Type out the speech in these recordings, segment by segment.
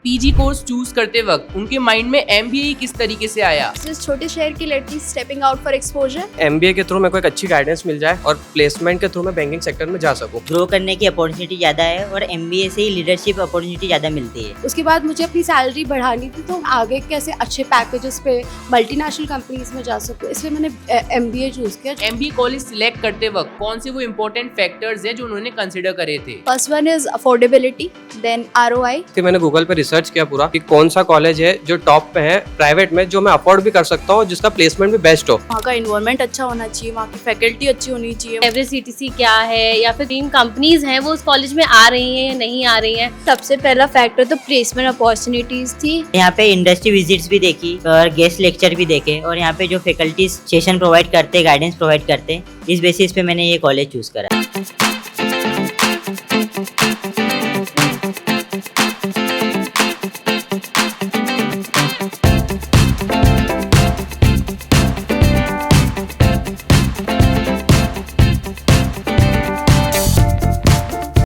PG course choose करते वक्त उनके माइंड में एमबीए किस तरीके से आया? जिस छोटे शहर की लड़की stepping out for exposure. MBA के थ्रू मेरे को एक अच्छी गाइडेंस मिल जाए और प्लेसमेंट के थ्रू मैं बैंकिंग सेक्टर में जा सकूं। ग्रो करने की अपॉर्चुनिटी ज़्यादा है और एमबीए से ही लीडरशिप अपॉर्चुनिटी ज़्यादा मिलती है। उसके बाद मुझे अपनी सैलरी बढ़ानी थी तो आगे कैसे अच्छे पैकेजेस पे मल्टीनेशनल कंपनीज में जा सकूं, इसलिए मैंने एमबीए चूज किया। एमबीए कॉलेज सिलेक्ट करते वक्त कौन से वो इम्पोर्टेंट फैक्टर्स हैं जो उन्होंने कंसिडर करे थे? First one is affordability, then ROI. कि मैंने गूगल पे रिसर्च किया पूरा कि कौन सा कॉलेज है जो टॉप पे है प्राइवेट में, जो मैं अफोर्ड भी कर सकता हूँ, जिसका प्लेसमेंट भी बेस्ट हो। वहाँ का इन्वायरमेंट अच्छा होना चाहिए, वहाँ की फैकल्टी अच्छी होनी चाहिए। एवरेज सीटीसी क्या है या फिर टीम कंपनीज हैं वो उस कॉलेज में आ रही हैं या नहीं आ रही हैं। सबसे पहला फैक्टर तो प्लेसमेंट अपॉर्चुनिटीज थी। यहाँ पे इंडस्ट्री विजिट्स भी देखी और गेस्ट लेक्चर भी देखे और यहाँ पे जो फैकल्टीज सेशन प्रोवाइड करते, गाइडेंस प्रोवाइड करते, इस बेसिस पे मैंने ये कॉलेज चूज करा।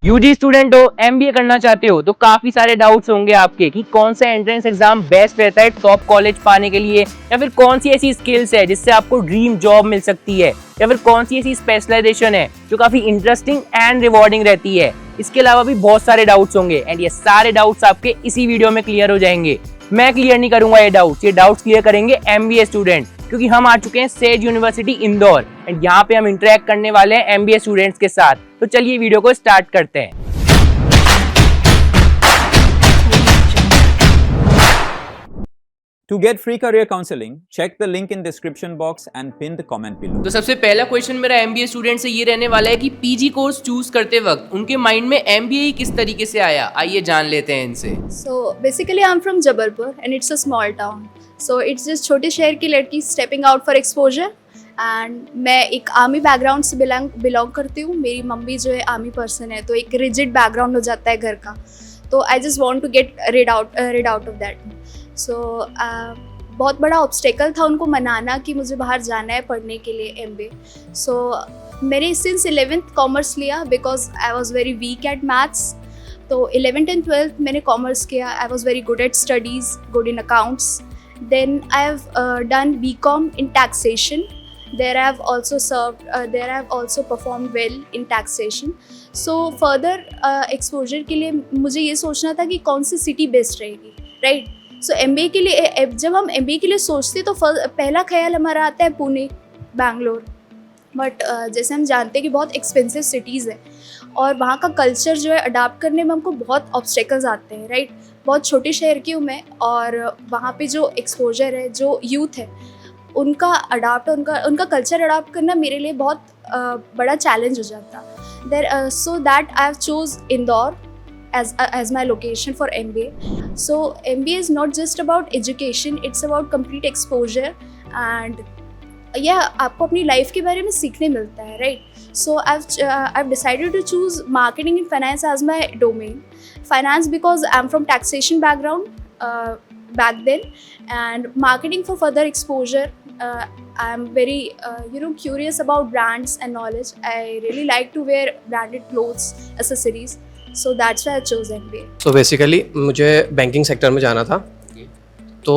यूजी स्टूडेंट हो, एमबीए करना चाहते हो तो काफी सारे डाउट्स होंगे आपके कि कौन सा एंट्रेंस एग्जाम बेस्ट रहता है टॉप कॉलेज पाने के लिए, या फिर कौन सी ऐसी स्किल्स है जिससे आपको ड्रीम जॉब मिल सकती है, या फिर कौन सी ऐसी स्पेशलाइजेशन है जो काफी इंटरेस्टिंग एंड रिवॉर्डिंग रहती है। इसके अलावा भी बहुत सारे डाउट्स होंगे एंड ये सारे डाउट्स आपके इसी वीडियो में क्लियर हो जाएंगे। मैं क्लियर नहीं करूंगा ये डाउट्स क्लियर करेंगे एमबीए स्टूडेंट, क्योंकि हम आ चुके हैं सेज यूनिवर्सिटी इंदौर एंड यहाँ पे हम इंटरेक्ट करने वाले हैं एमबीए स्टूडेंट्स के साथ। तो चलिए वीडियो को स्टार्ट करते हैं। To get free career counseling, check the link in description box and pin the comment below. तो सबसे पहला क्वेश्चन मेरा एमबीए स्टूडेंट से ये रहने वाला है कि पीजी कोर्स चूज करते वक्त उनके माइंड में एमबीए किस तरीके से आया, आइए जान लेते हैं इनसे। So basically I'm from Jabalpur and it's a small town. So it's just छोटे शहर की लड़की stepping out for exposure. And मैं एक आर्मी बैकग्राउंड से बिलोंग करती हूँ। मेरी मम्मी जो है आर्मी पर्सन है, तो एक रिजिड बैकग्राउंड हो जाता है घर का, तो I just want to get rid out of that. So बहुत बड़ा ऑब्स्टेकल था उनको मनाना कि मुझे बाहर जाना है पढ़ने के लिए एमबीए। सो मैंने सिंस 11th कॉमर्स लिया because I was very weak at maths. तो 11th एंड 12th मैंने कॉमर्स किया। I was very good at studies, good in accounts. Then I have done BCom in taxation. There I have also performed well in taxation. So further exposure के लिए मुझे ये सोचना था कि कौन सी सिटी बेस्ट रहेगी, राइट? सो एमबीए के लिए जब हम एमबीए के लिए सोचते तो पहला ख्याल हमारा आता है पुणे, बैंगलोर। बट जैसे हम जानते हैं कि बहुत एक्सपेंसिव सिटीज़ हैं और वहाँ का कल्चर जो है अडाप्ट करने में हमको बहुत ऑब्स्टेकल्स आते हैं, राइट? बहुत छोटे शहर की हूँ मैं और वहाँ पे जो एक्सपोजर है, जो यूथ है, उनका कल्चर अडाप्ट करना मेरे लिए बहुत बड़ा चैलेंज हो जाता। So that I have choose Indore as my location for MBA. So MBA is not just about education, it's about complete exposure and आपको अपनी लाइफ के बारे में सीखने मिलता है, right? So I've decided to choose marketing and finance as my domain. Finance because I'm from taxation background back then, and marketing for further exposure. I'm very curious about brands and knowledge. I really like to wear branded clothes, accessories. So that's why I chose MBA. So basically मुझे banking sector में जाना था, तो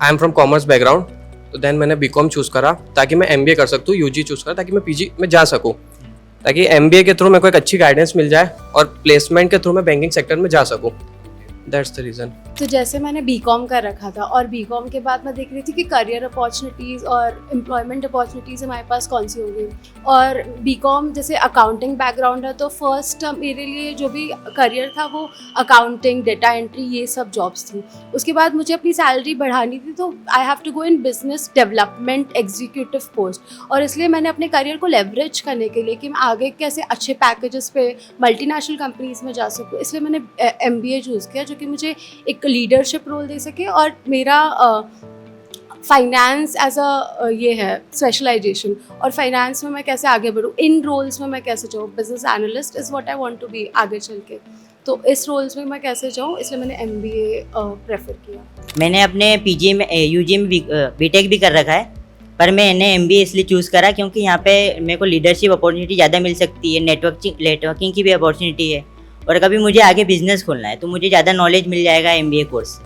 I am from commerce background, तो then मैंने BCom choose करा ताकि मैं एमबीए कर सकूँ, यूजी चूज़ करा ताकि मैं पीजी में जा सकूँ, ताकि एमबीए के थ्रू मेरे को एक अच्छी गाइडेंस मिल जाए और प्लेसमेंट के थ्रू मैं बैंकिंग सेक्टर में जा सकूँ। That's the reason. तो जैसे मैंने बीकॉम कर रखा था और बीकॉम के बाद मैं देख रही थी कि करियर अपॉर्चुनिटीज़ और एम्प्लॉयमेंट अपॉर्चुनिटीज़ हमारे पास कौन सी होगी। और बीकॉम जैसे अकाउंटिंग बैकग्राउंड है, तो फर्स्ट मेरे लिए जो भी करियर था वो अकाउंटिंग, डेटा एंट्री, ये सब जॉब्स थी। उसके बाद मुझे अपनी सैलरी बढ़ानी थी, तो I have to go in business development executive post. और इसलिए मैंने अपने करियर को लेवरेज करने के लिए कि मैं आगे कैसे अच्छे पैकेजेस पे मल्टीनेशनल कंपनीज में जा सकूँ, इसलिए मैंने MBA चूज़ किया, जो कि मुझे एक लीडरशिप रोल दे सके। और मेरा फाइनेंस एज अ ये है स्पेशलाइजेशन, और फाइनेंस में मैं कैसे आगे बढ़ूँ, इन रोल्स में मैं कैसे जाऊँ। Business analyst is what I want to be आगे चल के, तो इस रोल्स में मैं कैसे जाऊँ, इसलिए मैंने MBA प्रेफर किया। मैंने अपने पीजी में यूजी में बीटेक भी कर रखा है, पर मैंने MBA इसलिए चूज़ करा क्योंकि यहाँ पे मेरे को लीडरशिप अपॉर्चुनिटी ज़्यादा मिल सकती है, नेटवर्किंग की भी अपॉर्चुनिटी है और कभी मुझे आगे बिजनेस खोलना है तो मुझे ज़्यादा नॉलेज मिल जाएगा MBA कोर्स से।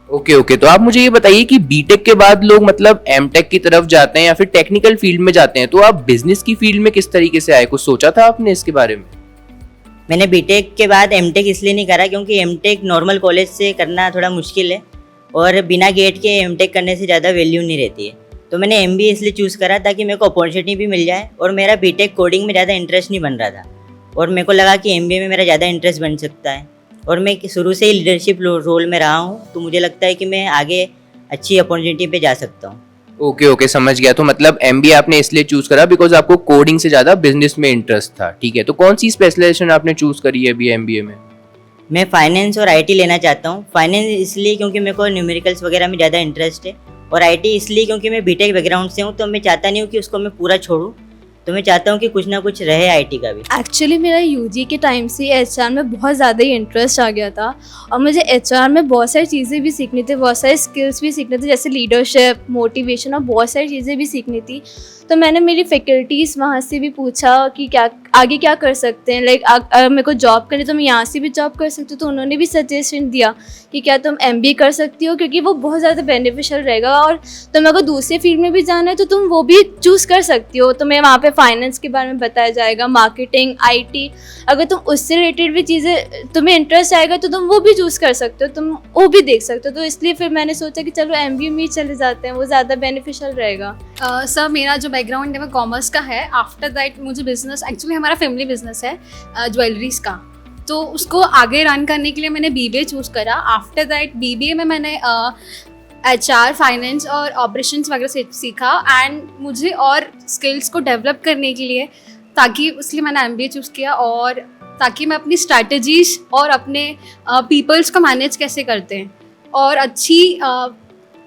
ओके ओके, तो आप मुझे ये बताइए कि बीटेक के बाद लोग मतलब एमटेक की तरफ जाते हैं या फिर टेक्निकल फील्ड में जाते हैं, तो आप बिजनेस की फील्ड में किस तरीके से आए, कुछ सोचा था आपने इसके बारे में? मैंने बीटेक के बाद एमटेक इसलिए नहीं करा क्योंकि एमटेक नॉर्मल कॉलेज से करना थोड़ा मुश्किल है और बिना गेट के एमटेक करने से ज़्यादा वैल्यू नहीं रहती है। तो मैंने एमबीए इसलिए चूज़ करा ताकि मेरे को अपॉर्चुनिटी भी मिल जाए और मेरा बीटेक कोडिंग में ज़्यादा इंटरेस्ट नहीं बन रहा था और मेरे को लगा कि एमबीए में मेरा ज़्यादा इंटरेस्ट बन सकता है और मैं शुरू से ही लीडरशिप रोल में रहा हूँ, तो मुझे लगता है कि मैं आगे अच्छी अपॉर्चुनिटी पे जा सकता हूँ। ओके ओके, समझ गया। तो मतलब एमबीए आपने इसलिए चूज करा बिकॉज आपको कोडिंग से ज्यादा बिजनेस में इंटरेस्ट था, ठीक है। तो कौन सी स्पेशलाइजेशन आपने चूज करी है अभी एमबीए में? मैं फाइनेंस और आईटी लेना चाहता हूँ। फाइनेंस इसलिए क्योंकि मेरे को न्यूमेरिकल्स वगैरह में ज़्यादा इंटरेस्ट है और आईटी इसलिए क्योंकि मैं बीटेक बैकग्राउंड से हूँ, तो मैं चाहता नहीं हूँ कि उसको मैं पूरा छोड़ूँ, तो मैं चाहता हूँ कि कुछ ना कुछ रहे आईटी का भी। एक्चुअली मेरा यूजी के टाइम से एचआर में बहुत ज़्यादा ही इंटरेस्ट आ गया था और मुझे एचआर में बहुत सारी चीज़ें भी सीखनी थी, बहुत सारे स्किल्स भी सीखने थे, जैसे लीडरशिप, मोटिवेशन और बहुत सारी चीज़ें भी सीखनी थी। तो मैंने मेरी फैकल्टीज़ वहाँ से भी पूछा कि क्या आगे क्या कर सकते हैं, लाइक अगर मेरे को जॉब करनी तो मैं यहाँ से भी जॉब कर सकती हूँ, तो उन्होंने भी सजेशन दिया कि क्या तुम एमबीए कर सकती हो क्योंकि वो बहुत ज़्यादा बेनिफिशियल रहेगा और तुम्हें अगर दूसरे फील्ड में भी जाना है तो तुम वो भी चूज़ कर सकती हो। तो मैं वहाँ पे फाइनेंस के बारे में बताया जाएगा, मार्केटिंग, आईटी, अगर तुम उससे रिलेटेड भी चीज़ें तुम्हें इंटरेस्ट आएगा तो तुम वो भी चूज़ कर सकते हो, तुम वो भी देख सकते हो। तो इसलिए फिर मैंने सोचा कि चलो एमबीए में ही चले जाते हैं, वो ज़्यादा बेनिफिशियल रहेगा। सर मेरा जो बैकग्राउंड है वो कॉमर्स का है। आफ्टर दैट मुझे बिजनेस, एक्चुअली हमारा फैमिली बिजनेस है ज्वेलरीज का, तो उसको आगे रन करने के लिए मैंने बीबीए चूज़ करा। आफ्टर दैट बीबीए में मैंने एचआर, फाइनेंस और ऑपरेशंस वगैरह सीखा एंड मुझे और स्किल्स को डेवलप करने के लिए, ताकि इसलिए मैंने एमबीए चूज़ किया और ताकि मैं अपनी स्ट्रैटेजीज और अपने पीपल्स को मैनेज कैसे करते हैं और अच्छी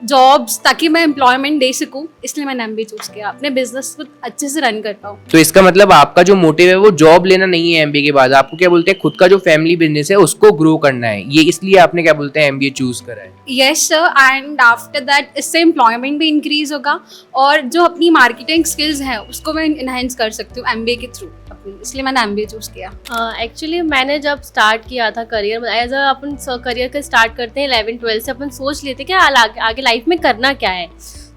जॉब्स, ताकि मैं एम्प्लॉयमेंट दे सकूं, इसलिए मैंने एमबीए चूज़ किया, अपने बिजनेस को अच्छे से रन कर पाऊँ। तो इसका मतलब आपका जो मोटिव है वो जॉब लेना नहीं है एमबीए के बाद, आपको क्या बोलते हैं खुद का जो फैमिली बिजनेस है उसको ग्रो करना है, ये इसलिए आपने क्या बोलते हैं एमबीए चूज करा है? Yes sir, and after that इससे एम्प्लॉयमेंट भी इंक्रीज होगा और जो अपनी मार्केटिंग स्किल्स हैं उसको मैं इन्हेंस कर सकती हूँ एमबीए के थ्रू अपनी, इसलिए मैंने एमबीए चूज़ किया। एक्चुअली मैंने जब स्टार्ट किया था करियर, एज अ अपन करियर का स्टार्ट करते हैं 11-12 से, अपन सोच लेते हैं कि आगे लाइफ में करना क्या है।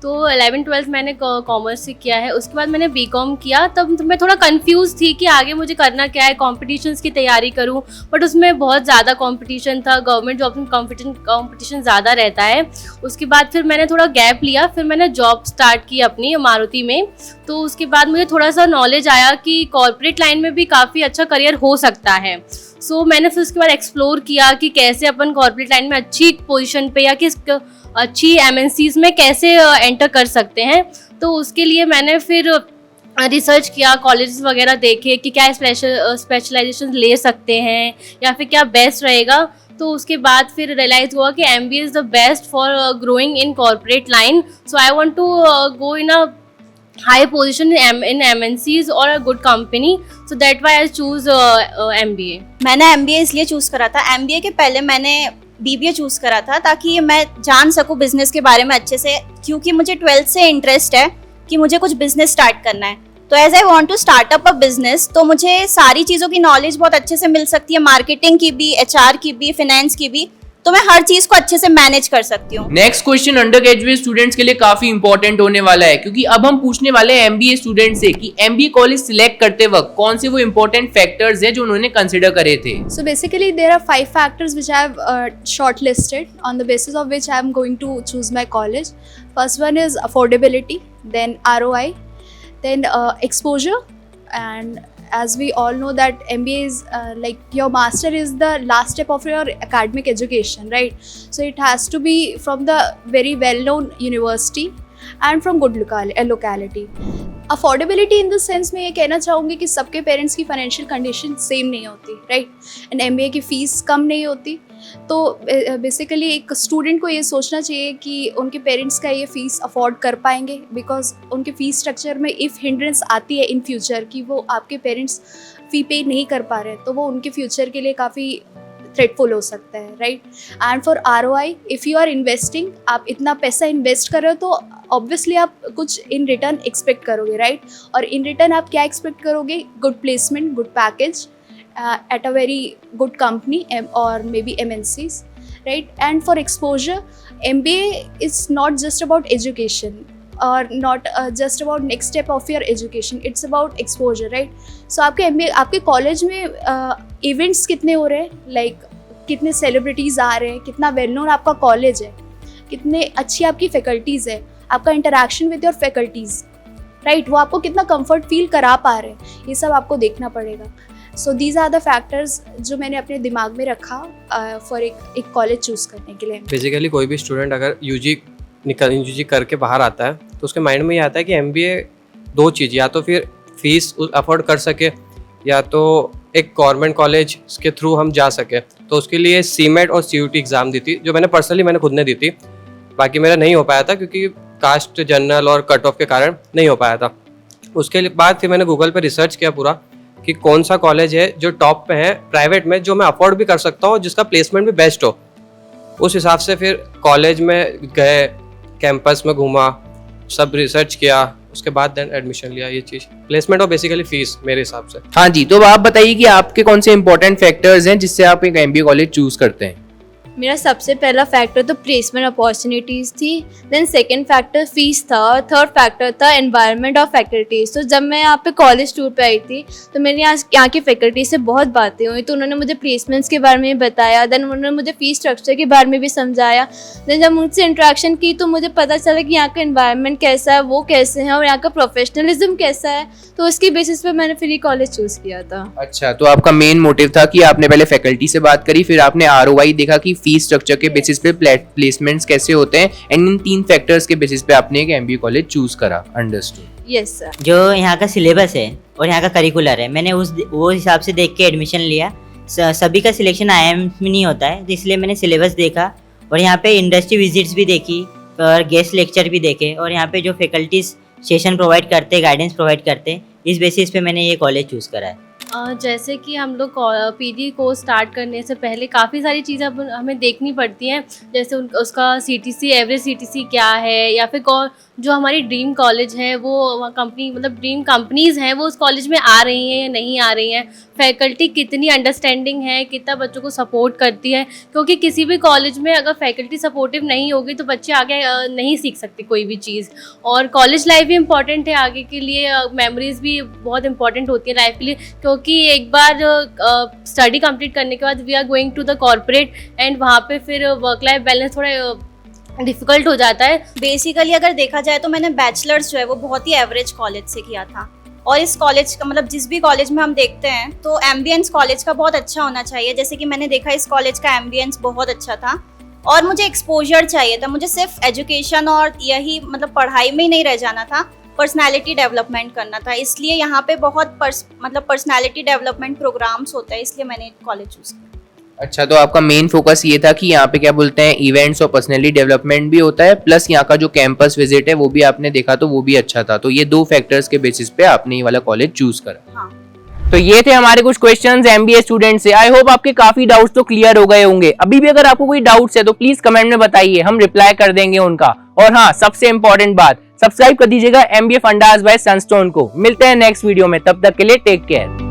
तो 11-12 मैंने कॉमर्स से किया है, उसके बाद मैंने बीकॉम किया। तब मैं थोड़ा कंफ्यूज थी कि आगे मुझे करना क्या है, कॉम्पिटिशन्स की तैयारी करूं, बट उसमें बहुत ज़्यादा कंपटीशन था, गवर्नमेंट जॉब में कंपटीशन ज़्यादा रहता है। उसके बाद फिर मैंने थोड़ा गैप लिया, फिर मैंने जॉब स्टार्ट की अपनी मारुति में। तो उसके बाद मुझे थोड़ा सा नॉलेज आया कि कॉर्पोरेट लाइन में भी काफ़ी अच्छा करियर हो सकता है। सो मैंने फिर उसके बाद एक्सप्लोर किया कि कैसे अपन कॉर्पोरेट लाइन में अच्छी पोजीशन पे या किस अच्छी एमएनसीज में कैसे एंटर कर सकते हैं। तो उसके लिए मैंने फिर रिसर्च किया, कॉलेजेस वगैरह देखे कि क्या स्पेशलाइजेशन ले सकते हैं या फिर क्या बेस्ट रहेगा। तो उसके बाद फिर रियलाइज़ हुआ कि MBA is the best for growing in corporate line. So I want to go in a high position in MNCs or a good company, so that why I choose MBA। मैंने MBA इसलिए choose करा था, MBA के पहले मैंने BBA choose करा था ताकि मैं जान सकूं बिज़नेस के बारे में अच्छे से, क्योंकि मुझे 12th से इंटरेस्ट है कि मुझे कुछ बिज़नेस स्टार्ट करना है। तो as I want to start up a business, तो मुझे सारी चीज़ों की नॉलेज बहुत अच्छे से मिल सकती है, मार्केटिंग की भी, HR की भी, फाइनेंस की भी, तो मैं हर चीज को अच्छे से मैनेज कर सकती हूँ। Next question under graduate students के लिए काफी इंपॉर्टेंट होने वाला है, क्योंकि अब हम पूछने वाले हैं एमबीए स्टूडेंट से कि एमबीए कॉलेज सिलेक्ट करते वक्त कौन से वो इंपॉर्टेंट फैक्टर्स हैं जो उन्होंने कंसिडर करे थे। So basically there are 5 factors which I have shortlisted, on the basis of which I am going to choose my college. First one is affordability, then ROI, then exposure, and as we all know that MBA is like your master is the last step of your academic education, right? So it has to be from the very well-known university and from good locality. Affordability in the sense में ये कहना चाहूँगी कि सबके parents की financial condition same नहीं होती, right? And MBA की फ़ीस कम नहीं होती, तो बेसिकली एक स्टूडेंट को ये सोचना चाहिए कि उनके पेरेंट्स का ये फ़ीस अफोर्ड कर पाएंगे, बिकॉज उनके फ़ीस स्ट्रक्चर में इफ़ हिंड्रेंस आती है इन फ्यूचर कि वो आपके पेरेंट्स फ़ी पे नहीं कर पा रहे, तो वो उनके फ्यूचर के लिए काफ़ी थ्रेटफुल हो सकता है, right? And for ROI, if you are investing, आप इतना पैसा इन्वेस्ट कर रहे हो तो ऑब्वियसली आप कुछ इन रिटर्न एक्सपेक्ट करोगे, राइट? और इन रिटर्न आप क्या एक्सपेक्ट करोगे? Good placement, good package at a very good company or maybe MNCs, right? And for exposure, MBA is not just about education or not just about next step of your education. It's about exposure, right? So आपके MBA, आपके college में events कितने हो रहे हैं, like कितने celebrities आ रहे हैं, कितना वेल नोन आपका कॉलेज है, कितने अच्छी आपकी फैकल्टीज़ है, आपका interaction with your faculties, right? वो आपको कितना कंफर्ट फील करा पा रहे हैं, ये सब आपको देखना पड़ेगा. So these are the factors जो मैंने अपने दिमाग में रखा फॉर एक कॉलेज चूज़ करने के लिए. बेसिकली कोई भी स्टूडेंट अगर यूजी करके बाहर आता है तो उसके माइंड में ये आता है कि MBA दो चीज़, या तो फिर फीस अफोर्ड कर सके या तो एक गवर्नमेंट कॉलेज के थ्रू हम जा सके. तो उसके लिए CMET और CUT एग्ज़ाम दी थी, जो मैंने खुद ने दी थी. बाकी मेरा नहीं हो पाया था क्योंकि कास्ट जनरल और कट ऑफ के कारण नहीं हो पाया था. उसके बाद फिर मैंने गूगल पे रिसर्च किया पूरा कि कौन सा कॉलेज है जो टॉप पे है प्राइवेट में, जो मैं अफोर्ड भी कर सकता हूँ, जिसका प्लेसमेंट भी बेस्ट हो. उस हिसाब से फिर कॉलेज में गए, कैंपस में घूमा, सब रिसर्च किया, उसके बाद देन एडमिशन लिया. ये चीज़ प्लेसमेंट और बेसिकली फीस मेरे हिसाब से. हाँ जी, तो आप बताइए कि आपके कौन से इंपॉर्टेंट फैक्टर्स हैं जिससे आप एक MBA कॉलेज चूज करते हैं. मेरा सबसे पहला फैक्टर तो प्लेसमेंट अपॉर्चुनिटीज़ थी, देन सेकंड फैक्टर फीस था, और थर्ड फैक्टर था एनवायरनमेंट और फैकल्टीज़. तो जब मैं यहाँ पे कॉलेज टूर पे आई थी तो मैंने यहाँ की फैकल्टी से बहुत बातें हुई. तो उन्होंने मुझे प्लेसमेंट्स के बारे में भी बताया, देन उन्होंने मुझे फीस स्ट्रक्चर के बारे में भी समझाया. देन जब मुझसे इंट्रैक्शन की तो मुझे पता चला कि यहाँ का एनवायरनमेंट कैसा है, वो कैसे हैं, और यहाँ का प्रोफेशनलिज्म कैसा है. तो उसकी बेसिस पे मैंने फिर ये कॉलेज चूज़ किया था. अच्छा, तो आपका मेन मोटिव था कि आपने पहले फैकल्टी से बात करी, फिर आपने ROI देखा कि फीस स्ट्रक्चर के बेसिस पे प्लेसमेंट्स कैसे होते हैं, एंड इन 3 फैक्टर्स के बेसिस पे आपने एक MBA कॉलेज चूज करा. अंडरस्टूड. Yes sir. जो यहाँ का सिलेबस है और यहाँ का करिकुलर है, मैंने वो हिसाब से देख के एडमिशन लिया. सभी का सिलेक्शन IIM में नहीं होता है, तो इसलिए मैंने सिलेबस देखा और यहाँ पे इंडस्ट्री विजिट्स भी देखी और गेस्ट लेक्चर भी देखे, और यहाँ पे जो फैकल्टीज सेशन प्रोवाइड करते, गाइडेंस प्रोवाइड करते, इस बेसिस पे मैंने ये कॉलेज चूज़ करा है. जैसे कि हम लोग PD को स्टार्ट करने से पहले काफ़ी सारी चीज़ें हमें देखनी पड़ती हैं, जैसे उसका CTC, एवरेज CTC क्या है, या फिर जो हमारी ड्रीम कॉलेज है वो कंपनी, मतलब ड्रीम कंपनीज़ हैं वो उस कॉलेज में आ रही हैं या नहीं आ रही हैं, फैकल्टी कितनी अंडरस्टैंडिंग है, कितना बच्चों को सपोर्ट करती है. क्योंकि किसी भी कॉलेज में अगर फैकल्टी सपोर्टिव नहीं होगी तो बच्चे आगे नहीं सीख सकते कोई भी चीज़. और कॉलेज लाइफ भी इम्पॉर्टेंट है आगे के लिए, मेमोरीज भी बहुत इंपॉर्टेंट होती है लाइफ के लिए, क्योंकि एक बार स्टडी कंप्लीट करने के बाद we are going to the corporate, and वहाँ पे फिर वर्क लाइफ बैलेंस थोड़ा डिफ़िकल्ट हो जाता है. बेसिकली अगर देखा जाए तो मैंने बैचलर्स जो है वो बहुत ही एवरेज कॉलेज से किया था, और इस कॉलेज का मतलब जिस भी कॉलेज में हम देखते हैं तो एम्बियंस कॉलेज का बहुत अच्छा होना चाहिए. जैसे कि मैंने देखा इस कॉलेज का एम्बियंस बहुत अच्छा था, और मुझे एक्सपोजर चाहिए था. मुझे सिर्फ एजुकेशन और यही मतलब पढ़ाई में ही नहीं रह जाना था, पर्सनालिटी डेवलपमेंट करना था. इसलिए यहाँ पे बहुत पर्सनालिटी डेवलपमेंट प्रोग्राम्स होता है, इसलिए मैंने कॉलेज चूज़ किया. अच्छा, तो आपका मेन फोकस ये था कि यहाँ पे क्या बोलते हैं इवेंट्स और पर्सनैलिटी डेवलपमेंट भी होता है, प्लस यहाँ का जो कैंपस विजिट है वो भी आपने देखा तो वो भी अच्छा था. तो ये 2 फैक्टर्स के बेसिस पे आपने ये वाला कॉलेज चूज करा. हाँ. तो ये थे हमारे कुछ क्वेश्चंस MBA स्टूडेंट से. आई होप आपके काफी डाउट्स तो क्लियर हो गए होंगे. अभी भी अगर आपको कोई डाउट्स है तो प्लीज कमेंट में बताइए, हम रिप्लाई कर देंगे उनका. और हाँ, सबसे इंपॉर्टेंट बात, सब्सक्राइब कर दीजिएगा MBA फंडास बाय सनस्टोन को. मिलते हैं नेक्स्ट वीडियो में, तब तक के लिए टेक केयर.